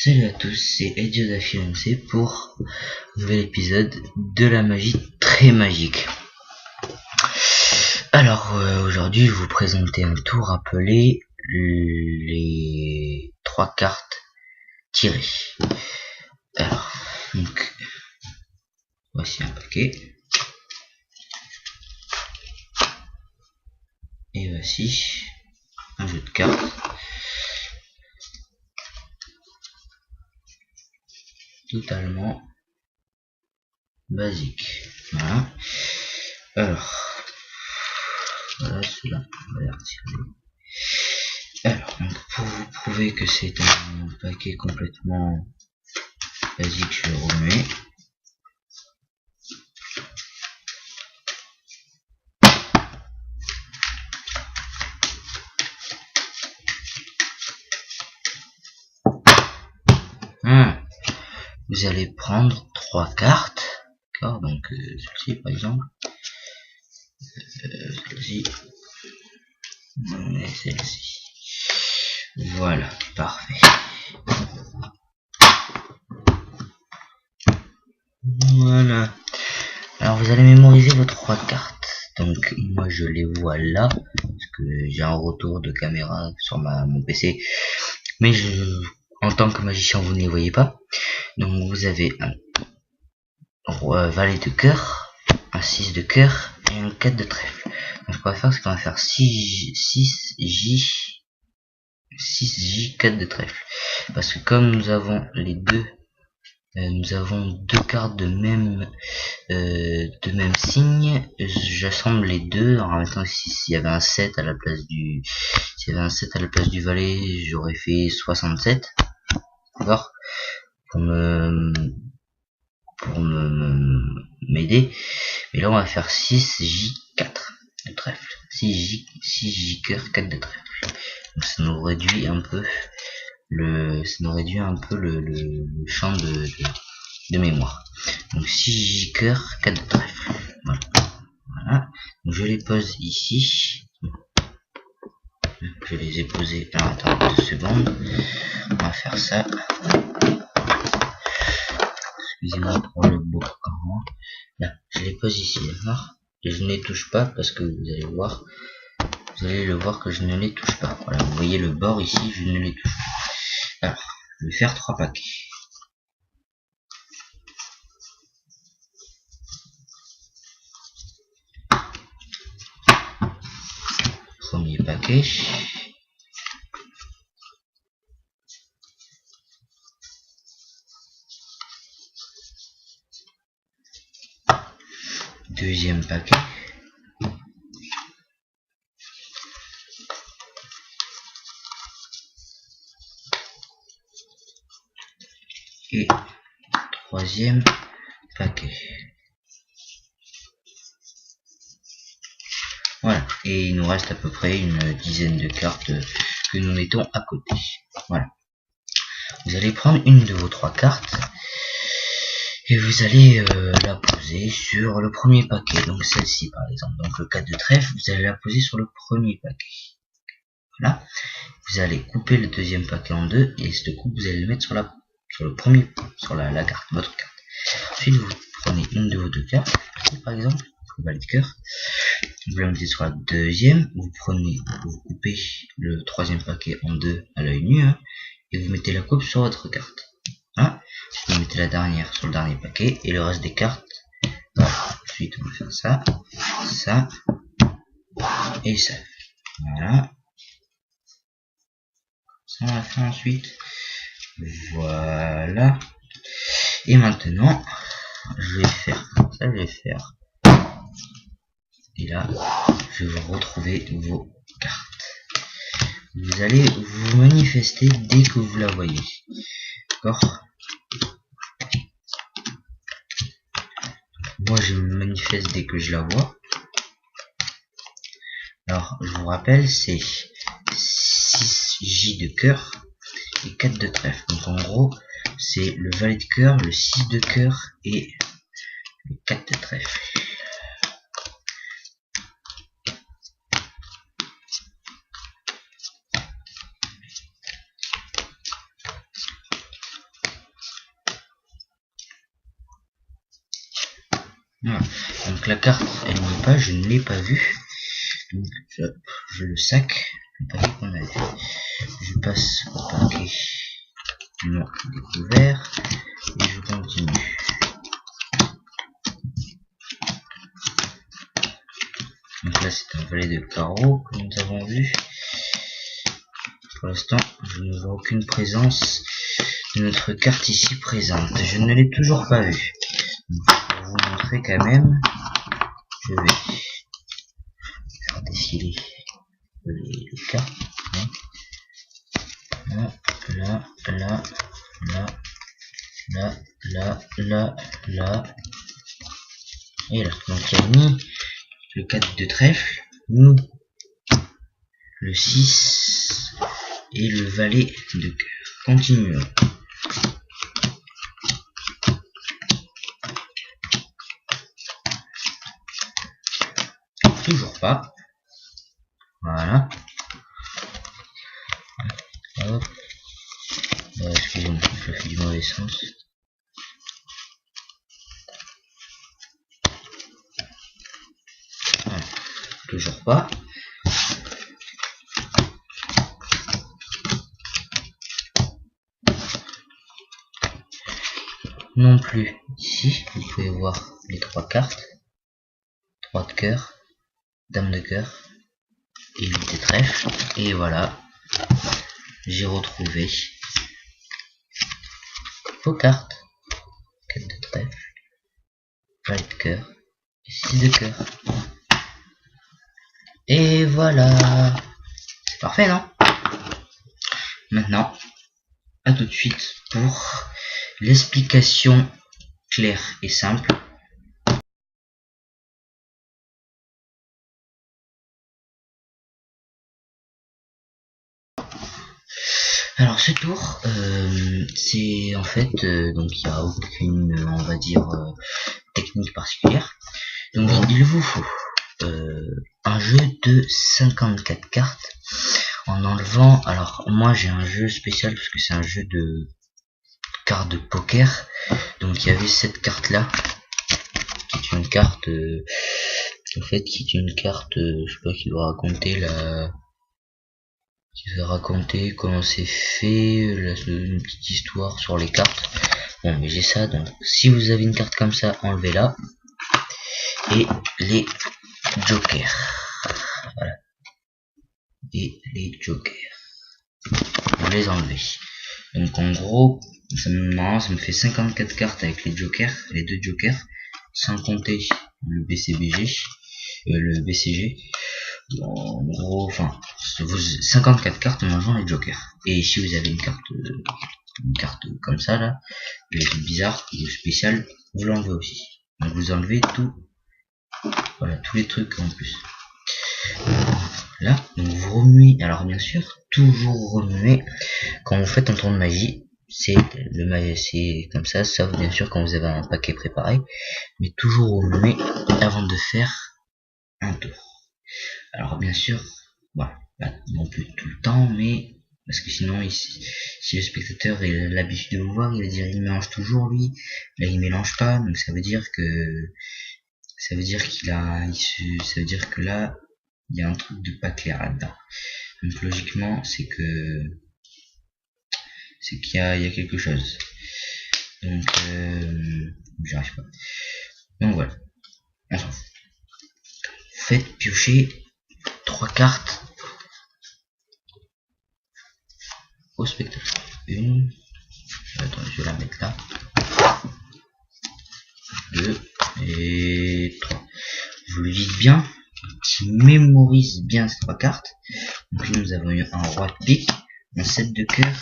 Salut à tous, c'est EdioDaFiancé pour un nouvel épisode de la magie très magique. Alors aujourd'hui je vais vous présenter un tour appelé les 3 cartes tirées. Alors donc voici un paquet et voici un jeu de cartes totalement basique. Voilà. Alors voilà, celui-là on va les retirer. Alors donc pour vous prouver que c'est un paquet complètement basique, je le remets. Vous allez prendre 3 cartes, d'accord, donc celle-ci par exemple, celle-ci, et celle-ci. Voilà, parfait. Voilà. Alors vous allez mémoriser vos 3 cartes. Donc moi je les vois là, parce que j'ai un retour de caméra sur mon PC, mais en tant que magicien vous ne les voyez pas. Donc vous avez un valet de cœur, un 6 de cœur et un 4 de trèfle. Donc ce qu'on va faire, c'est qu'on va faire 6J, 4 de trèfle. Parce que comme nous avons les deux, nous avons 2 cartes de même signe, j'assemble les deux en même temps. S'il y avait un 7 à la place du, valet, j'aurais fait 67, d'accord, pour m'aider. Mais là on va faire 6J4 de trèfle, 6J cœur 4 de trèfle. Donc ça nous réduit un peu le champ de mémoire. Donc 6J cœur 4 de trèfle. Voilà. Donc je les pose ici. Je les ai posés. Alors attends 2 secondes. On va faire ça. Excusez-moi pour le beau comment. Là, je les pose ici, d'accord. Et je ne les touche pas parce que vous allez le voir que je ne les touche pas. Voilà, vous voyez le bord ici, je ne les touche pas. Alors, je vais faire 3 paquets. Premier paquet. Deuxième paquet. Et troisième paquet. Voilà, et il nous reste à peu près une dizaine de cartes que nous mettons à côté. Voilà. Vous allez prendre une de vos 3 cartes et vous allez la poser sur le premier paquet. Donc celle-ci par exemple, donc le 4 de trèfle, vous allez la poser sur le premier paquet. Voilà. Vous allez couper le deuxième paquet en deux et cette coupe vous allez le mettre sur la carte, votre carte. Ensuite vous prenez une de vos 2 cartes, par exemple le valet de cœur, vous la mettez sur la deuxième, vous coupez le troisième paquet en deux à l'œil nu, hein, et vous mettez la coupe sur votre carte. Hein. Vous mettez la dernière sur le dernier paquet et le reste des cartes. Voilà. Ensuite on va faire ça, ça et ça. Voilà. Ça on va faire ensuite. Voilà. Et maintenant, je vais faire ça, et là, je vais vous retrouver vos cartes. Vous allez vous manifester dès que vous la voyez. D'accord? Moi, je me manifeste dès que je la vois. Alors, je vous rappelle, c'est 6J de cœur et 4 de trèfle. Donc, en gros, c'est le valet de cœur, le 6 de cœur et le 4 de trèfle. Voilà. Donc la carte, elle n'est pas, je ne l'ai pas vue. Donc je le sac, le paquet qu'on a vu. Je passe au paquet non découvert et je continue. Donc là c'est un valet de carreau que nous avons vu. Pour l'instant je ne vois aucune présence de notre carte ici présente. Je ne l'ai toujours pas vue. Donc, pour vous montrer quand même, je vais faire défiler les cartes. Là, là, là, là, là, là, là, là, et là. Donc il y a ni le 4 de trèfle, ni le 6 et le valet de cœur. Continuons. Toujours pas. Voilà. Hop. Excusez-moi, je fais du mauvais sens. Voilà. Toujours pas. Non plus. Ici, vous pouvez voir les 3 cartes. 3 de cœur, dame de cœur et 8 de trèfle. Et voilà. J'ai retrouvé vos cartes. 4 de trèfle, valet de cœur et 6 de cœur. Et voilà. C'est parfait, non? Maintenant, à tout de suite pour l'explication claire et simple. Alors ce tour, c'est en fait, donc il n'y a aucune, on va dire, technique particulière. Donc il vous faut un jeu de 54 cartes en enlevant, alors moi j'ai un jeu spécial parce que c'est un jeu de cartes de poker. Donc il y avait cette carte là qui est une carte en fait qui est une carte je sais pas, qui doit raconter comment c'est fait, une petite histoire sur les cartes. Bon, mais j'ai ça, donc si vous avez une carte comme ça, enlevez-la. Et les jokers, voilà, et les jokers, vous les enlevez. Donc en gros, ça me fait 54 cartes avec les jokers, les 2 jokers, sans compter le BCBG, le BCG. En gros, enfin, 54 cartes en enlevant les jokers. Et si vous avez une carte comme ça là, bizarre ou spéciale, vous l'enlevez aussi. Donc vous enlevez tout, voilà, tous les trucs en plus. Là, donc vous remuez. Alors bien sûr, toujours remuer quand vous faites un tour de magie. C'est comme ça, sauf bien sûr quand vous avez un paquet préparé, mais toujours remuer avant de faire un tour. Alors bien sûr, voilà, pas non plus tout le temps, mais parce que sinon, si le spectateur il a l'habitude de vous voir, il va dire il mélange toujours lui. Là, il mélange pas, donc ça veut dire qu'il a, ça veut dire que là, il y a un truc de pas clair là-dedans. Donc logiquement, c'est qu'il y a quelque chose. Donc j'arrive pas. Donc voilà, on s'en fout. Faites piocher 3 cartes au spectateur. Une, attendez, je vais la mettre là. 2 et 3. Vous le dites bien, qui mémorise bien ces 3 cartes. Donc là, nous avons eu un roi de pique, un 7 de cœur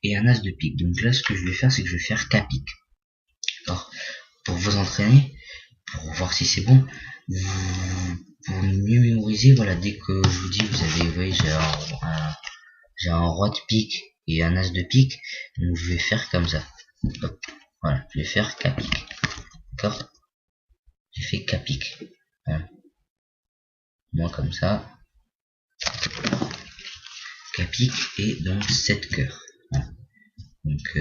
et un as de pique. Donc là, ce que je vais faire, c'est que je vais faire K pique. D'accord. Pour vous entraîner, pour voir si c'est bon, pour mieux mémoriser, voilà, dès que je vous dis, vous avez, vous voyez, j'ai un roi de pique et un as de pique, donc je vais faire comme ça. Hop. Voilà, je vais faire K pique. D'accord. J'ai fait K pique. Voilà. Moi comme ça. K pique et donc 7 cœurs. Voilà. Donc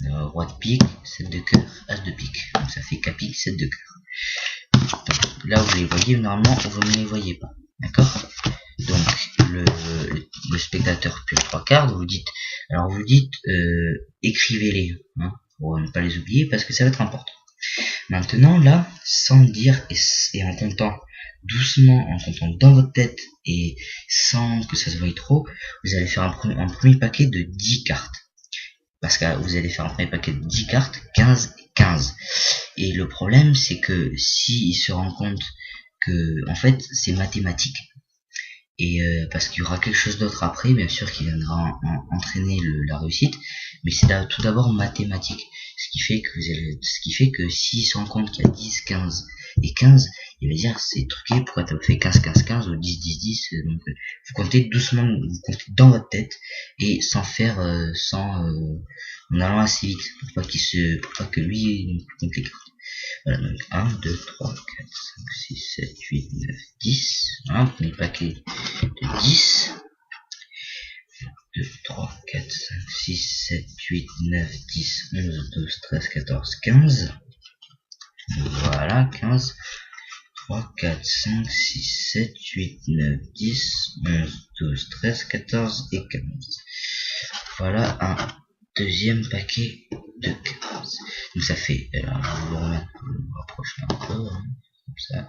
roi de pique, 7 de cœur, as de pique. Donc ça fait capique, 7 de cœur. Donc, là vous les voyez, normalement vous ne les voyez pas. D'accord? Donc le spectateur pioche 3 cartes, vous dites, alors vous dites écrivez-les, hein, pour ne pas les oublier parce que ça va être important. Maintenant là, sans dire et en comptant doucement, en comptant dans votre tête et sans que ça se voie trop, vous allez faire un premier paquet de 10 cartes. Parce que vous allez faire un premier paquet de 10 cartes, 15 et 15. Et le problème c'est que si il se rend compte que en fait c'est mathématique, et parce qu'il y aura quelque chose d'autre après, bien sûr, qui viendra entraîner la réussite, mais c'est tout d'abord mathématique, ce qui fait que s'il se rend compte qu'il y a 10, 15 et 15, il va dire c'est truqué, pourquoi t'as fait 15, 15, 15 ou 10, 10, 10, donc vous comptez doucement, vous comptez dans votre tête, et sans faire, en allant assez vite, pour pas que lui compte les cartes. Voilà, donc 1, 2, 3, 4, 5, 6, 7, 8, 9, 10. Voilà, premier paquet de 10. 2, 3, 4, 5, 6, 7, 8, 9, 10, 11, 12, 13, 14, 15. Voilà, 15. 3, 4, 5, 6, 7, 8, 9, 10, 11, 12, 13, 14 et 15. Voilà un deuxième paquet de 15. Donc ça fait, alors je vais vous le remettre, je vais vous rapprocher un peu, hein, comme ça.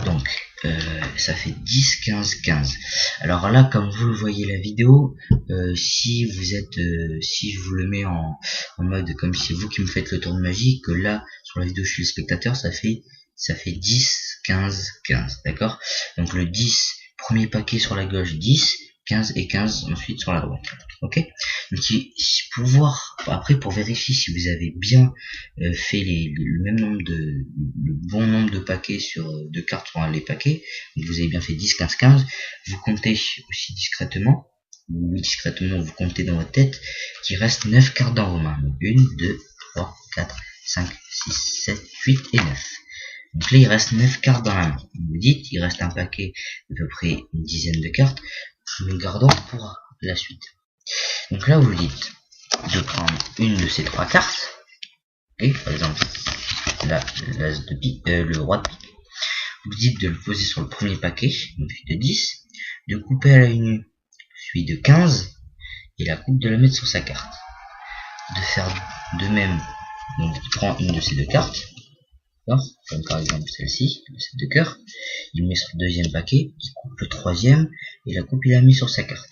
Donc ça fait 10, 15, 15. Alors là, comme vous le voyez la vidéo, si je vous le mets en mode comme si c'est vous qui me faites le tour de magie, que là sur la vidéo je suis le spectateur, ça fait 10, 15, 15, d'accord? Donc le 10, premier paquet sur la gauche, 10, 15 et 15 ensuite sur la droite. Ok? Donc pour voir, après pour vérifier si vous avez bien fait le bon nombre de paquets de cartes sur les paquets, donc vous avez bien fait 10, 15, 15, vous comptez aussi discrètement, vous comptez dans votre tête qu'il reste 9 cartes dans vos mains. Donc 1, 2, 3, 4, 5, 6, 7, 8 et 9. Donc là il reste 9 cartes dans la main. Vous dites, il reste un paquet d'à peu près une dizaine de cartes, nous gardons pour la suite. Donc là vous dites de prendre une de ces 3 cartes, et par exemple l'as de pique, le roi de pique, vous dites de le poser sur le premier paquet, donc celui de 10, de couper à l'œil nu celui de 15, et la coupe de la mettre sur sa carte. De faire de même, donc il prend une de ces 2 cartes, comme par exemple celle-ci, le 7 de cœur, il met sur le deuxième paquet, il coupe le troisième, et la coupe il la met sur sa carte.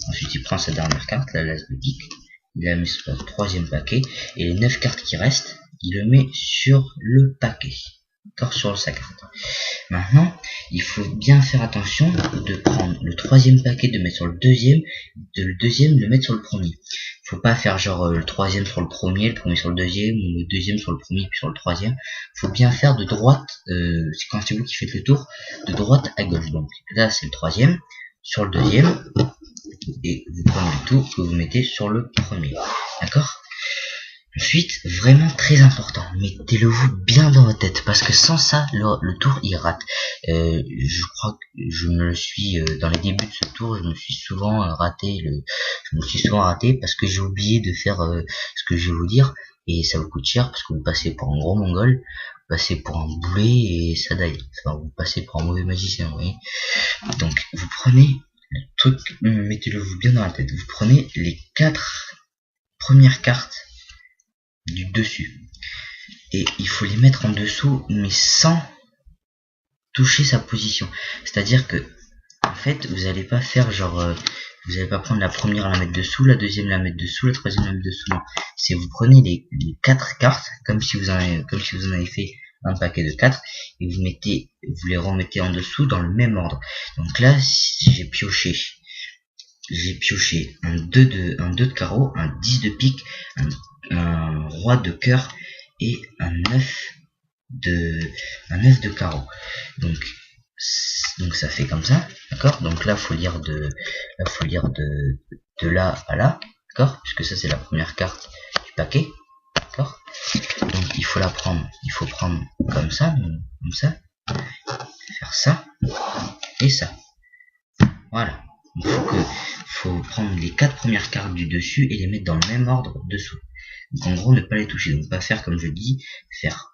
Ensuite il prend sa dernière carte, la l'as de pique, il la met sur le troisième paquet, et les 9 cartes qui restent, il le met sur le paquet, d'accord, sur sa carte. Maintenant, il faut bien faire attention de prendre le troisième paquet, de mettre sur le deuxième, le mettre sur le premier. Faut pas faire genre le troisième sur le premier sur le deuxième, ou le deuxième sur le premier puis sur le troisième. Faut bien faire de droite, quand c'est vous qui faites le tour, de droite à gauche. Donc là c'est le troisième, sur le deuxième, et vous prenez le tour que vous mettez sur le premier. D'accord? Ensuite, vraiment très important, mettez-le vous bien dans votre tête, parce que sans ça, le tour il rate. Je crois que je me le suis, dans les débuts de ce tour, je me suis souvent raté parce que j'ai oublié de faire ce que je vais vous dire, et ça vous coûte cher, parce que vous passez pour un gros mongol, vous passez pour un boulet, et ça daille. Enfin, vous passez pour un mauvais magicien, vous voyez. Donc, vous prenez le truc, mettez-le vous bien dans la tête, vous prenez les 4 premières cartes du dessus, et il faut les mettre en dessous, mais sans toucher sa position. C'est à dire que en fait vous allez pas faire genre vous allez pas prendre la première la mettre dessous, la deuxième la mettre dessous, la troisième la mettre dessous. Non, c'est vous prenez les 4 cartes comme si vous en avez fait un paquet de 4, et vous les remettez en dessous dans le même ordre. Donc là si j'ai pioché un 2 de carreau, un 10 de pique, un roi de cœur et un 9 de carreau. Donc ça fait comme ça, d'accord? Donc là faut lire de là à là, d'accord? Puisque ça c'est la première carte du paquet, d'accord? Donc il faut prendre comme ça, faire ça et ça. Voilà. Il faut prendre les 4 premières cartes du dessus et les mettre dans le même ordre dessous. Donc en gros, ne pas les toucher. Donc pas faire comme je dis,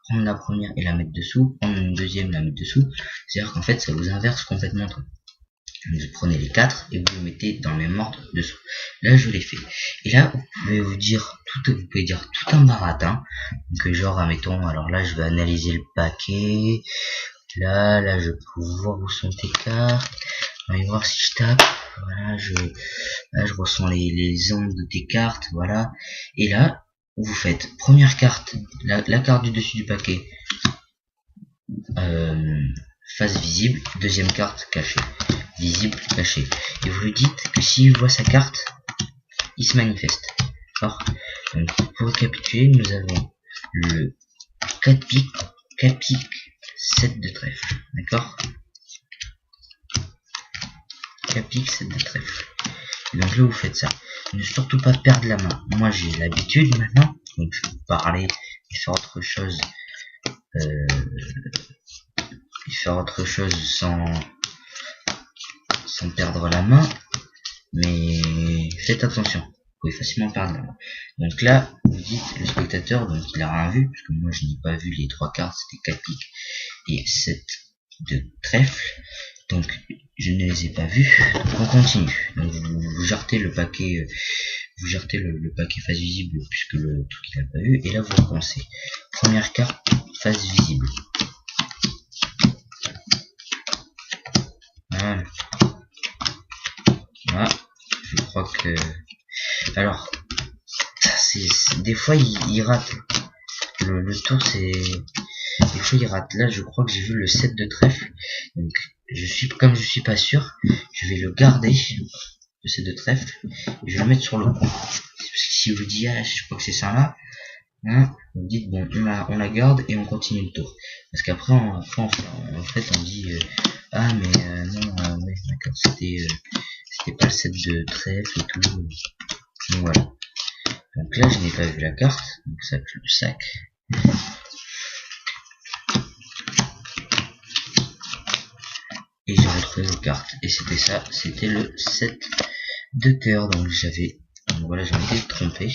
prendre la première et la mettre dessous, prendre une deuxième, la mettre dessous. C'est-à-dire qu'en fait, ça vous inverse complètement tout. Vous prenez les 4 et vous les mettez dans le même ordre dessous. Là, je l'ai fait. Et là, vous pouvez dire tout un baratin. Donc genre, admettons, alors là, je vais analyser le paquet. Là, je peux voir où sont tes cartes. On va voir si je tape. Voilà, là, je ressens les ondes de tes cartes. Voilà. Et là, vous faites première carte, la carte du dessus du paquet, face visible, deuxième carte cachée, visible, cachée. Et vous lui dites que s'il voit sa carte, il se manifeste. Alors, donc, pour récapituler, nous avons le 4 piques, 7 de trèfle. D'accord? 4 piques, 7 de trèfle. Et donc là, vous faites ça. Ne surtout pas perdre la main. Moi, j'ai l'habitude maintenant. Donc, je peux parler et faire autre chose. Sans perdre la main. Mais faites attention. Vous pouvez facilement perdre la main. Donc là, vous dites le spectateur, donc il a rien vu, parce que moi je n'ai pas vu les 3 cartes, c'était 4 piques et 7 de trèfle. Donc je ne les ai pas vus. Donc on continue. Donc vous jartez le paquet, le paquet face visible puisque le truc il a pas vu. Et là vous recommencez. Première carte face visible. Voilà. Voilà. Je crois que. Alors, des fois il rate. Le tour c'est. Des fois il rate. Là je crois que j'ai vu le 7 de trèfle. Donc comme je suis pas sûr, je vais le garder, le 7 de trèfle, et je vais le mettre sur le coin. Parce que si vous dites je crois que c'est ça là, hein, vous dites bon on la garde et on continue le tour. Parce qu'après en fait on dit ah mais non ouais d'accord c'était pas le 7 de trèfle et tout. Donc voilà. Donc là je n'ai pas vu la carte, donc ça je le sac. Et j'ai retrouvé vos cartes. Et c'était ça, c'était le 7 de cœur. Donc voilà, j'en étais trompé.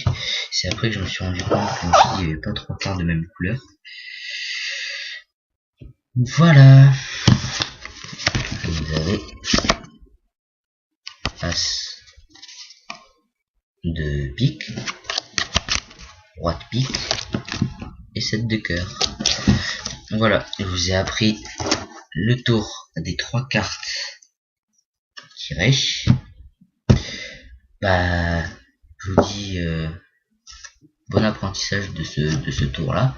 C'est après que je me suis rendu compte qu'il n'y avait pas 3 cartes de même couleur. Voilà. Vous avez As de pique, Roi de pique et 7 de cœur. Voilà, je vous ai appris le tour des 3 cartes tirées. Bah, je vous dis bon apprentissage de ce tour là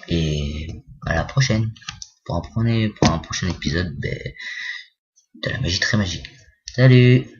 et à la prochaine pour un prochain épisode de la magie très magique. Salut!